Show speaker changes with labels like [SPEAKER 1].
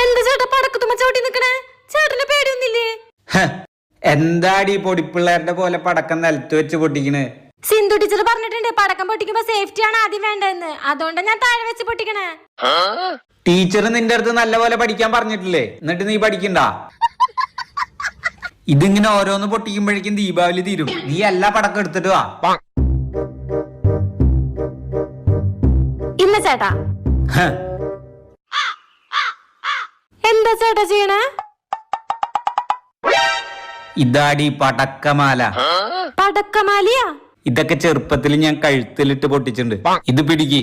[SPEAKER 1] എന്താ ചേട്ടാ പടക്കത്തുമ്പോ ചവിട്ടി നിക്കണേ? ചേട്ടന് പേടിയൊന്നില്ലേ?
[SPEAKER 2] എന്താടി പൊടിപ്പിള്ളേരുടെ പോലെ പടക്കം നിലത്ത് വെച്ച് പൊട്ടിക്കണ്?
[SPEAKER 1] സിന്ധു ടീച്ചർ പറഞ്ഞിട്ടുണ്ട് പടക്കം പൊട്ടിക്കുമ്പോ സേഫ്റ്റി ആണ് ആദ്യം വേണ്ടതെന്ന്. അതുകൊണ്ടാ ഞാൻ താഴെ വെച്ച് പൊട്ടിക്കണേ.
[SPEAKER 2] ടീച്ചർ നിന്റെ അടുത്ത് നല്ലപോലെ പഠിക്കാൻ പറഞ്ഞിട്ടില്ലേ? എന്നിട്ട് നീ പഠിക്കണ്ട. ഇതിങ്ങനെ ഓരോന്ന് പൊട്ടിക്കുമ്പോഴേക്കും ദീപാവലി തീരും. നീ എല്ലാ പടക്കം എടുത്തിട്ട് വാ.
[SPEAKER 1] ഇല്ല ചേട്ടാ. എന്താ ചേട്ടാ ചെയ്യണേ?
[SPEAKER 2] ഇതാടി പടക്കമാല.
[SPEAKER 1] പടക്കമാലിയാ?
[SPEAKER 2] ഇതൊക്കെ ചെറുപ്പത്തിൽ ഞാൻ കഴുത്തിലിട്ട് പൊട്ടിച്ചിട്ടുണ്ട്. ഇത് പിടിക്ക്.